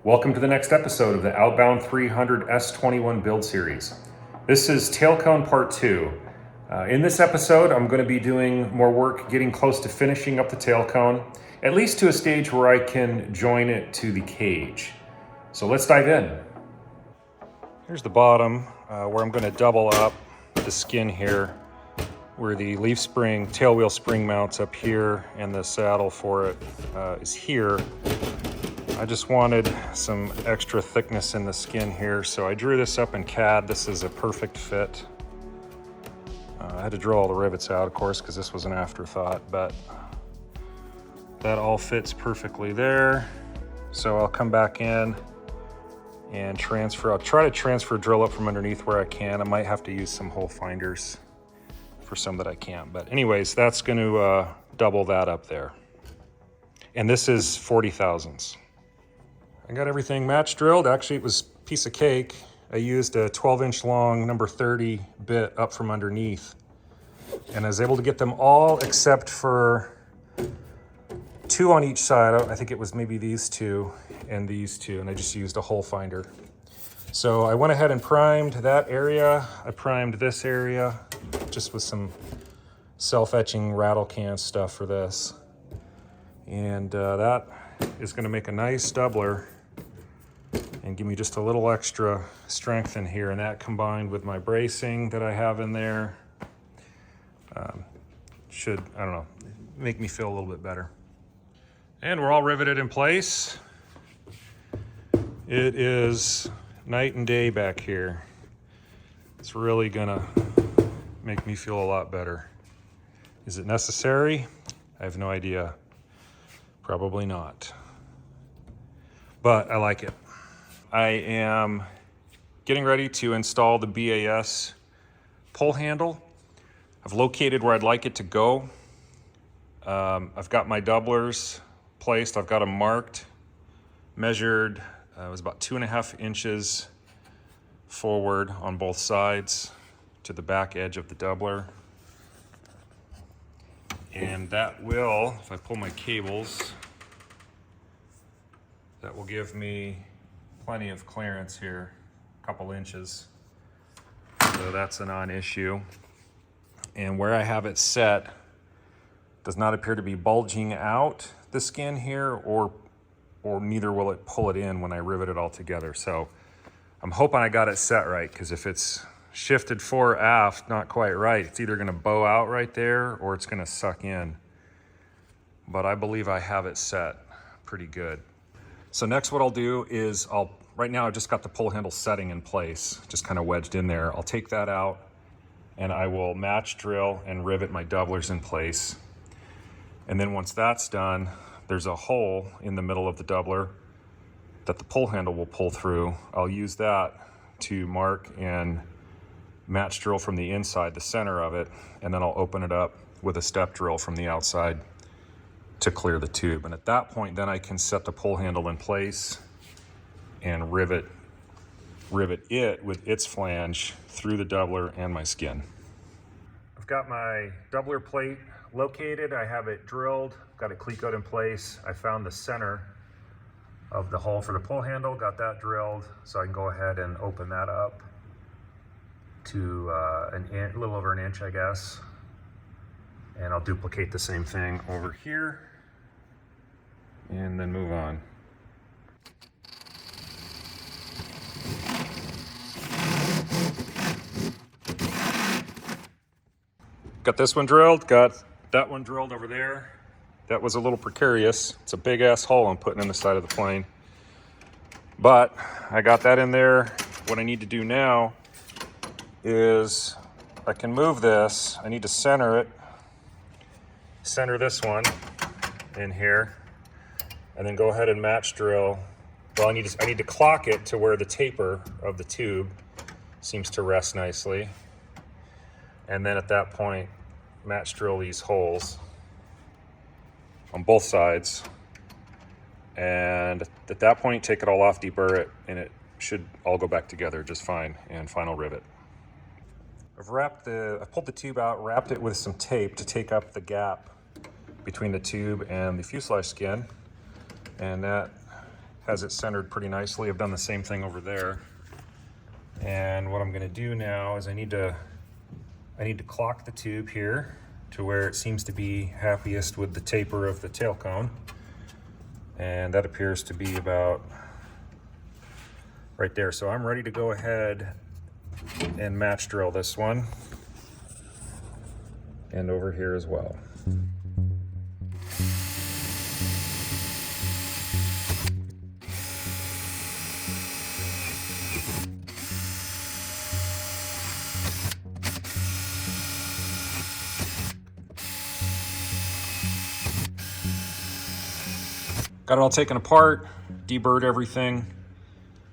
Welcome to the next episode of the Outbound 300 S-21 build series. This is Tailcone Part 2. In this episode, I'm going to be doing more work getting close to finishing up the tailcone, at least to a stage where I can join it to the cage. So let's dive in. Here's the bottom where I'm going to double up the skin here, where the leaf spring, tail wheel spring mounts up here, and the saddle for it is here. I just wanted some extra thickness in the skin here, so I drew this up in CAD. This is a perfect fit. I had to draw all the rivets out, of course, because this was an afterthought, but that all fits perfectly there. So I'll come back in and transfer. I'll try to transfer drill up from underneath where I can. I might have to use some hole finders for some that I can't. But anyways, that's going to double that up there. And this is 40 thousandths. I got everything match drilled. Actually, it was a piece of cake. I used a 12-inch long number 30 bit up from underneath. And I was able to get them all except for two on each side. I think it was maybe these two and these two, and I just used a hole finder. So I went ahead and primed that area. I primed this area just with some self-etching rattle can stuff for this. And that is going to make a nice doubler and give me just a little extra strength in here. And that combined with my bracing that I have in there should, I don't know, make me feel a little bit better. And we're all riveted in place. It is night and day back here. It's really gonna make me feel a lot better. Is it necessary? I have no idea. Probably not. But I like it. I am getting ready to install the BAS pull handle. I've located where I'd like it to go. I've got my doublers placed. I've got them marked, measured. It was about 2.5 inches forward on both sides to the back edge of the doubler. And that will, if I pull my cables, that will give me plenty of clearance here, a couple inches. So that's a non-issue. And where I have it set does not appear to be bulging out the skin here, or neither will it pull it in when I rivet it all together. So I'm hoping I got it set right, because if it's shifted fore aft not quite right, it's either gonna bow out right there or it's gonna suck in. But I believe I have it set pretty good. So next what I'll do is right now I've just got the pull handle setting in place, just kind of wedged in there. I'll take that out and I will match drill and rivet my doublers in place. And then once that's done, there's a hole in the middle of the doubler that the pull handle will pull through. I'll use that to mark and match drill from the inside, the center of it, and then I'll open it up with a step drill from the outside to clear the tube. And at that point, then I can set the pull handle in place and rivet it with its flange through the doubler and my skin. I've got my doubler plate located. I have it drilled, got it cleat in place. I found the center of the hole for the pull handle, got that drilled, so I can go ahead and open that up to a little over an inch, I guess. And I'll duplicate the same thing over here and then move on. Got this one drilled, got that one drilled over there. That was a little precarious. It's a big ass hole I'm putting in the side of the plane. But I got that in there. What I need to do now is I can move this. I need to center this one in here, and then go ahead and match drill. Well, I need to clock it to where the taper of the tube seems to rest nicely. And then at that point, match drill these holes on both sides. And at that point, take it all off, deburr it, and it should all go back together just fine, and final rivet. I've pulled the tube out, wrapped it with some tape to take up the gap between the tube and the fuselage skin. And that has it centered pretty nicely. I've done the same thing over there. And what I'm gonna do now is I need to clock the tube here to where it seems to be happiest with the taper of the tail cone. And that appears to be about right there. So I'm ready to go ahead and match drill this one. And over here as well. Got it all taken apart, deburred everything,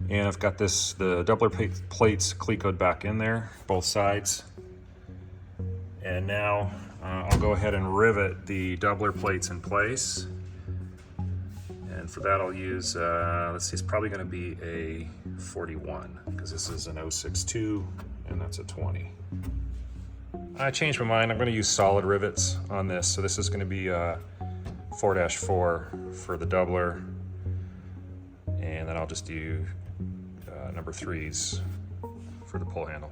and I've got the doubler plates clecoed back in there, both sides. And now I'll go ahead and rivet the doubler plates in place. And for that I'll use, let's see, it's probably gonna be a 41, because this is an 062 and that's a 20. I changed my mind, I'm gonna use solid rivets on this. So this is gonna be 4-4 for the doubler, and then I'll just do number 3s for the pull handle.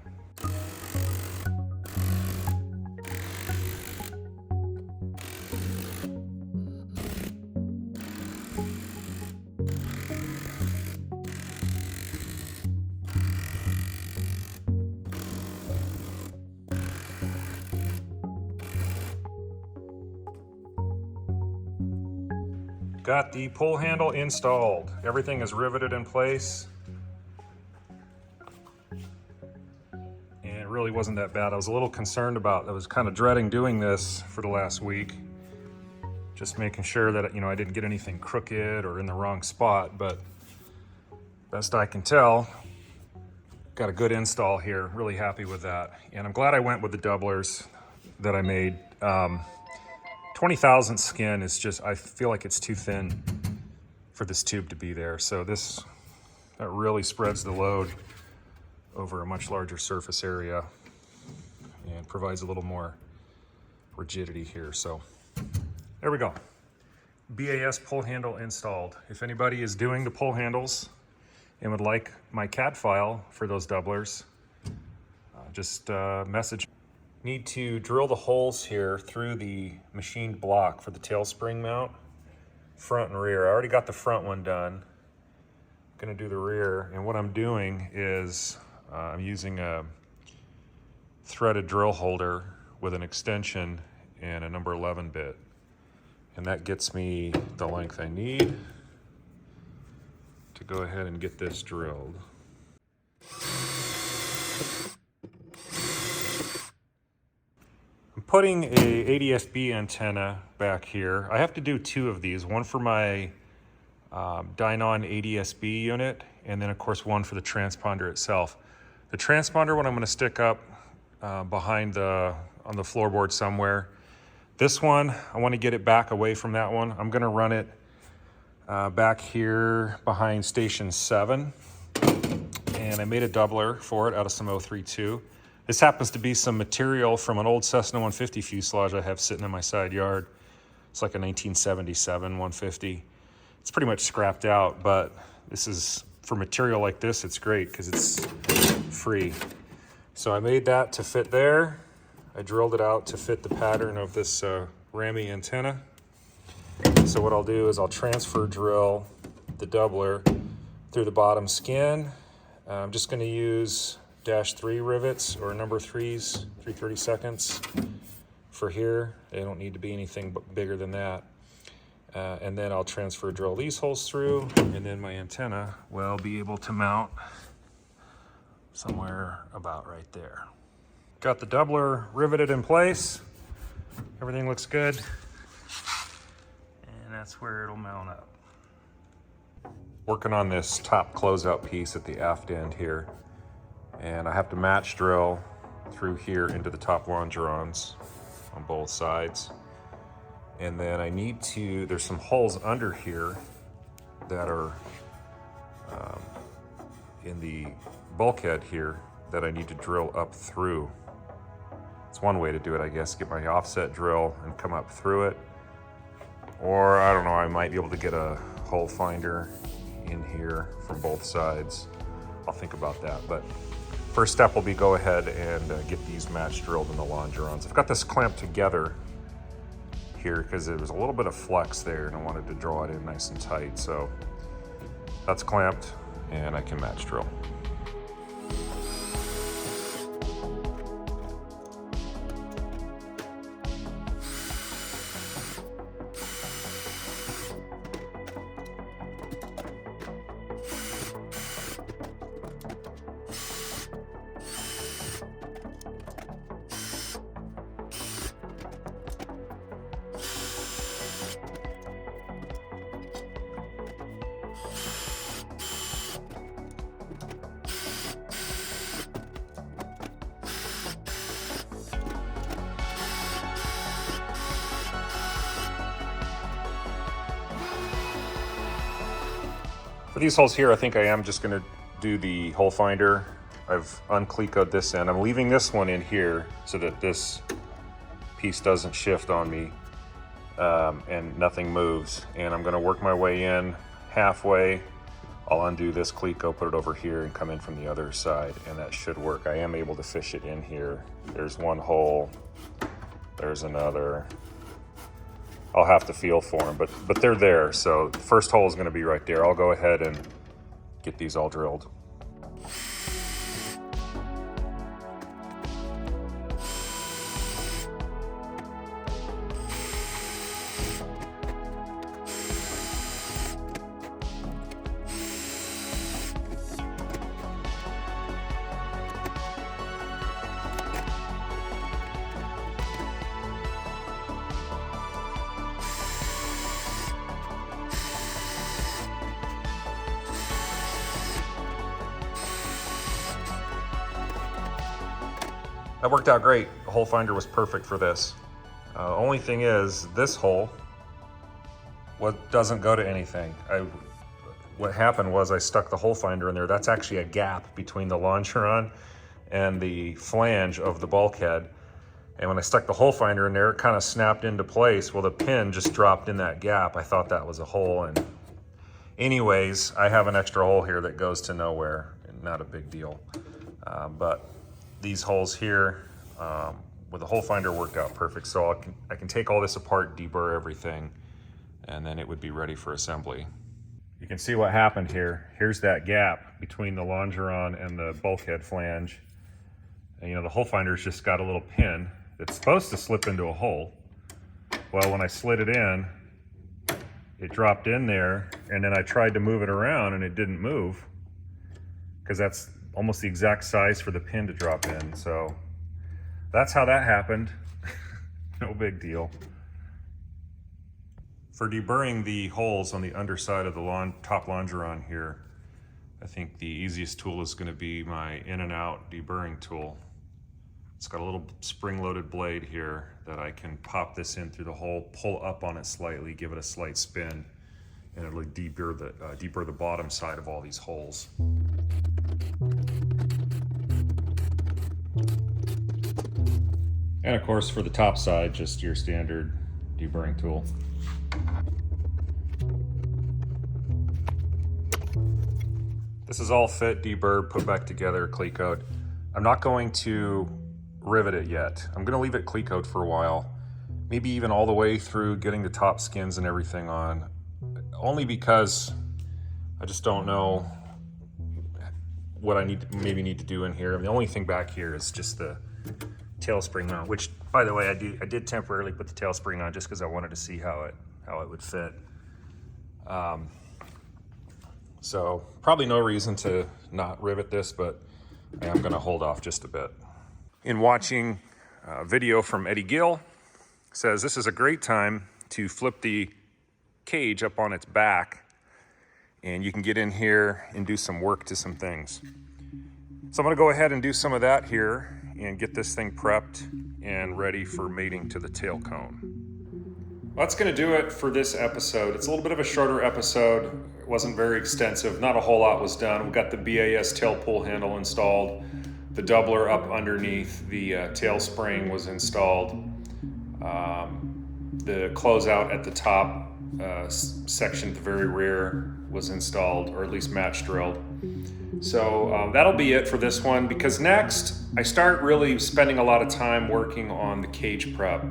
Got the pull handle installed. Everything is riveted in place. And it really wasn't that bad. I was a little concerned about, I was kind of dreading doing this for the last week. Just making sure that, I didn't get anything crooked or in the wrong spot, but best I can tell, got a good install here. Really happy with that. And I'm glad I went with the doublers that I made. 20 thousandth skin is just, I feel like it's too thin for this tube to be there. So that really spreads the load over a much larger surface area and provides a little more rigidity here. So there we go. BAS pull handle installed. If anybody is doing the pull handles and would like my CAD file for those doublers, just message. Need to drill the holes here through the machined block for the tail spring mount, front and rear. I already got the front one done. I'm gonna do the rear, and what I'm doing is I'm using a threaded drill holder with an extension and a number 11 bit. And that gets me the length I need to go ahead and get this drilled. Putting a ADS-B antenna back here. I have to do 2 of these, one for my Dynon ADS-B unit, and then of course one for the transponder itself. The transponder one I'm gonna stick up behind on the floorboard somewhere. This one, I wanna get it back away from that one. I'm gonna run it back here behind station 7. And I made a doubler for it out of some 032. This happens to be some material from an old Cessna 150 fuselage I have sitting in my side yard. It's like a 1977 150. It's pretty much scrapped out, but this is, for material like this, it's great because it's free. So I made that to fit there. I drilled it out to fit the pattern of this Rammy antenna. So what I'll do is I'll transfer drill the doubler through the bottom skin. I'm just gonna use -3 rivets or number 3s, 3/32 for here. They don't need to be anything but bigger than that. And then I'll transfer drill these holes through, and then my antenna will be able to mount somewhere about right there. Got the doubler riveted in place. Everything looks good. And that's where it'll mount up. Working on this top closeout piece at the aft end here. And I have to match drill through here into the top longerons on both sides. And then I need to, there's some holes under here that are in the bulkhead here that I need to drill up through. It's one way to do it, I guess, get my offset drill and come up through it. Or I don't know, I might be able to get a hole finder in here from both sides. I'll think about that. But first step will be go ahead and get these match drilled in the longerons. I've got this clamped together here because there was a little bit of flex there and I wanted to draw it in nice and tight. So that's clamped and I can match drill. For these holes here, I think I am just going to do the hole finder. I've unclecoed this end. I'm leaving this one in here so that this piece doesn't shift on me and nothing moves. And I'm going to work my way in halfway. I'll undo this cleco, put it over here, and come in from the other side, and that should work. I am able to fish it in here. There's one hole. There's another. I'll have to feel for them, but they're there. So the first hole is going to be right there. I'll go ahead and get these all drilled. That worked out great. The hole finder was perfect for this. Only thing is, this hole doesn't go to anything. What happened was I stuck the hole finder in there. That's actually a gap between the longeron and the flange of the bulkhead. And when I stuck the hole finder in there, it kind of snapped into place. Well, the pin just dropped in that gap. I thought that was a hole. And anyways, I have an extra hole here that goes to nowhere. Not a big deal. But these holes here with the hole finder worked out perfect. So I can take all this apart, deburr everything, and then it would be ready for assembly. You can see what happened here. Here's that gap between the longeron and the bulkhead flange. And you know, the hole finder's just got a little pin that's supposed to slip into a hole. Well, when I slid it in, it dropped in there, and then I tried to move it around and it didn't move because that's almost the exact size for the pin to drop in. So that's how that happened. No big deal. For deburring the holes on the underside of the top longeron here, I think the easiest tool is going to be my in and out deburring tool. It's got a little spring-loaded blade here that I can pop this in through the hole, pull up on it slightly, give it a slight spin, and it'll deburr the bottom side of all these holes. And of course, for the top side, just your standard deburring tool. This is all fit, deburred, put back together, clecoed. I'm not going to rivet it yet. I'm gonna leave it clecoed for a while, maybe even all the way through getting the top skins and everything on, only because I just don't know what I maybe need to do in here. The only thing back here is just the tail spring mount, which, by the way, I did temporarily put the tail spring on just because I wanted to see how it would fit. So probably no reason to not rivet this, but I am going to hold off just a bit. In watching a video from Eddie Gill, says this is a great time to flip the cage up on its back, and you can get in here and do some work to some things. So I'm going to go ahead and do some of that here and get this thing prepped and ready for mating to the tail cone. Well, that's going to do it for this episode. It's a little bit of a shorter episode. It wasn't very extensive. Not a whole lot was done. We got the BAS tail pull handle installed. The doubler up underneath the tail spring was installed. The closeout at the top section at the very rear was installed, or at least match drilled. So that'll be it for this one, because next I start really spending a lot of time working on the cage prep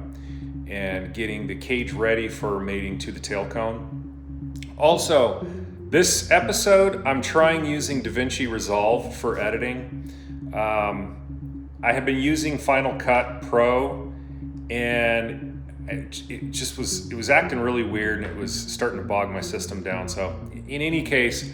and getting the cage ready for mating to the tailcone. Also, this episode I'm trying using DaVinci Resolve for editing. I have been using Final Cut Pro, and it was acting really weird, and it was starting to bog my system down. So in any case,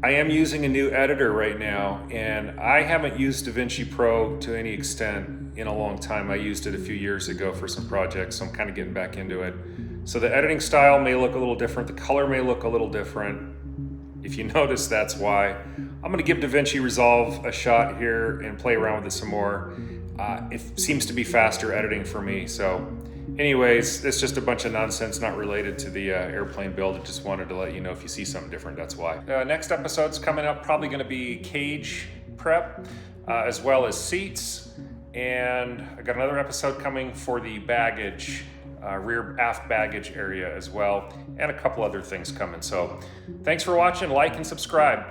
I am using a new editor right now, and I haven't used DaVinci Pro to any extent in a long time. I used it a few years ago for some projects, so I'm kind of getting back into it. So the editing style may look a little different, the color may look a little different. If you notice, that's why. I'm gonna give DaVinci Resolve a shot here and play around with it some more. It seems to be faster editing for me, so anyways, it's just a bunch of nonsense not related to the airplane build. I just wanted to let you know if you see something different, that's why. Next episode's coming up, probably gonna be cage prep, as well as seats. And I got another episode coming for the baggage, rear aft baggage area as well, and a couple other things coming. So thanks for watching, like and subscribe.